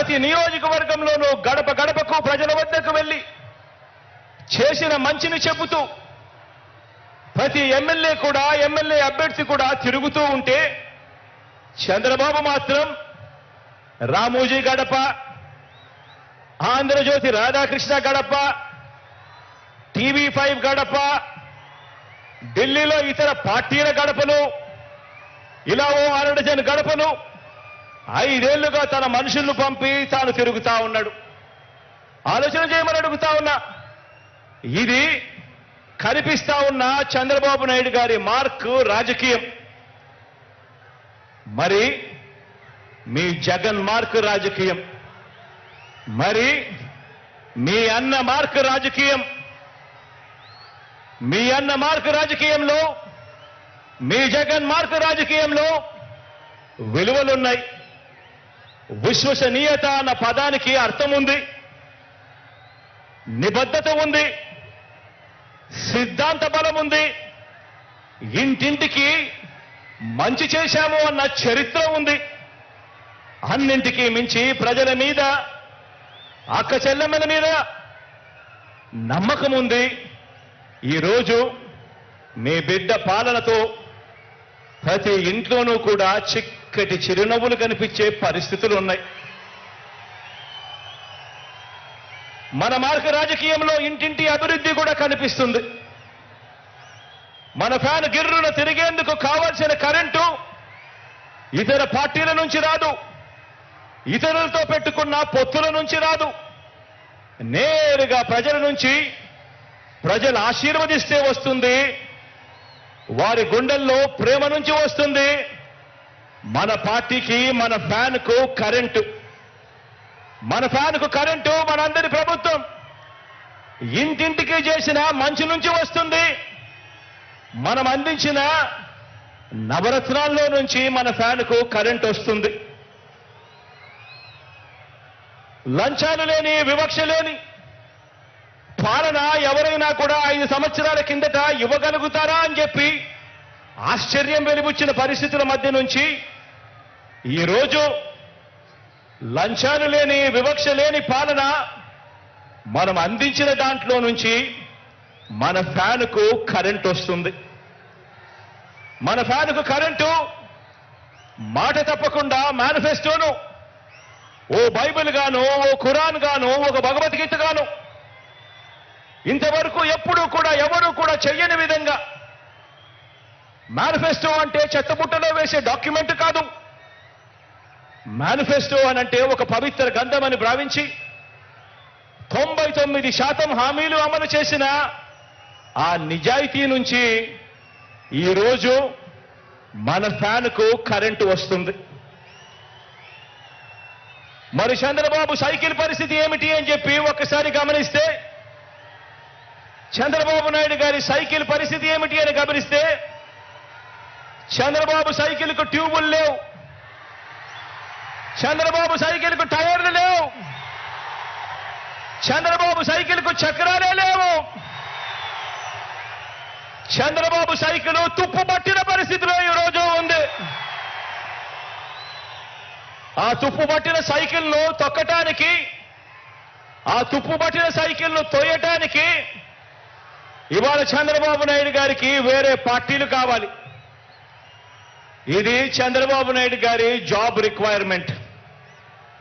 ప్రతి నియోజకవర్గంలోనూ గడప గడపకు ప్రజల వద్దకు వెళ్ళి చేసిన మంచిని చెబుతూ ప్రతి ఎమ్మెల్యే అభ్యర్థి కూడా తిరుగుతూ ఉంటే చంద్రబాబు మాత్రం రామోజీ గడప, ఆంధ్రజ్యోతి రాధాకృష్ణ గడప, TV5 గడప, ఢిల్లీలో ఇతర పార్టీల గడపలు, ఇలా ఓ 6 డజన్ గడపలు 5 ఏళ్లుగా తన మనుషులను పంపి తాను తిరుగుతా ఉన్నాడు. ఆలోచన చేయమని అడుగుతా ఉన్నా. ఇది కనిపిస్తా ఉన్న చంద్రబాబు నాయుడు గారి మార్క్ రాజకీయం. మరి మీ జగన్ మార్క్ రాజకీయం, మరి మీ అన్న మార్క్ రాజకీయం. మీ అన్న మార్క్ రాజకీయంలో, మీ జగన్ మార్క్ రాజకీయంలో విలువలున్నాయి. విశ్వసనీయత అన్న పదానికి అర్థం ఉంది, నిబద్ధత ఉంది, సిద్ధాంత బలం ఉంది, ఇంటింటికి మంచి చేశాము అన్న చరిత్ర ఉంది. అన్నింటికీ మించి ప్రజల మీద, అక్క చెల్లెమ్మల మీద నమ్మకం ఉంది. ఈరోజు మీ బిడ్డ పాలనతో ప్రతి ఇంట్లోనూ కూడా చిక్కటి చిరునవ్వులు కనిపించే పరిస్థితులు ఉన్నాయి. మన మార్గ రాజకీయంలో ఇంటింటి అభివృద్ధి కూడా కనిపిస్తుంది. మన ఫ్యాన్ గిర్రున తిరిగేందుకు కావాల్సిన కరెంటు ఇతర పార్టీల నుంచి రాదు, ఇతరులతో పెట్టుకున్న పొత్తుల నుంచి రాదు, నేరుగా ప్రజల నుంచి, ప్రజలు ఆశీర్వదిస్తే వస్తుంది, వారి గుండెల్లో ప్రేమ నుంచి వస్తుంది. మన పార్టీకి, మన ఫ్యాన్కు కరెంటు, మన ఫ్యాన్కు కరెంటు మనందరి ప్రభుత్వం ఇంటింటికి చేసిన మంచి నుంచి వస్తుంది. మనం అందించిన నవరత్నాల్లో నుంచి మన ఫ్యాన్కు కరెంట్ వస్తుంది. లంచాలు లేని, వివక్ష లేని పాలన ఎవరైనా కూడా 5 సంవత్సరాల కిందట ఇవ్వగలుగుతారా అని చెప్పి ఆశ్చర్యం వెలిబుచ్చిన పరిస్థితుల మధ్య నుంచి ఈరోజు లంచాలు లేని, వివక్ష లేని పాలన మనం అందించిన దాంట్లో నుంచి మన ఫ్యాన్కు కరెంట్ వస్తుంది. మన ఫ్యాన్కు కరెంటు మాట తప్పకుండా మేనిఫెస్టోను ఓ బైబిల్ గాను, ఓ ఖురాన్ గాను, ఒక భగవద్గీత గాను ఇంతవరకు ఎప్పుడూ కూడా ఎవరూ కూడా చెయ్యని విధంగా, మేనిఫెస్టో అంటే చెత్తబుట్టలో వేసే డాక్యుమెంట్ కాదు. మేనిఫెస్టో అనంటే ఒక పవిత్ర గ్రంథం అని భావించి 99% హామీలు అమలు చేసిన ఆ నిజాయితీ నుంచి ఈరోజు మన ఫ్యాన్కు కరెంటు వస్తుంది. మరి చంద్రబాబు సైకిల్ పరిస్థితి ఏమిటి అని చెప్పి ఒక్కసారి గమనిస్తే, చంద్రబాబు నాయుడు గారి సైకిల్ పరిస్థితి ఏమిటి అని గమనిస్తే, చంద్రబాబు సైకిల్కు ట్యూబులు లేవు, చంద్రబాబు సైకిల్కు టైర్లు లేవు, చంద్రబాబు సైకిల్కు చక్రాలే లేవు, చంద్రబాబు సైకిల్ తుప్పు పట్టిన పరిస్థితిలో ఈరోజు ఉంది. ఆ తుప్పు పట్టిన సైకిల్ను తొక్కటానికి, ఆ తుప్పు పట్టిన సైకిల్ను తోయటానికి ఇవాళ చంద్రబాబు నాయుడు గారికి వేరే పార్టీలు కావాలి. ఇది చంద్రబాబు నాయుడు గారి జాబ్ రిక్వైర్మెంట్.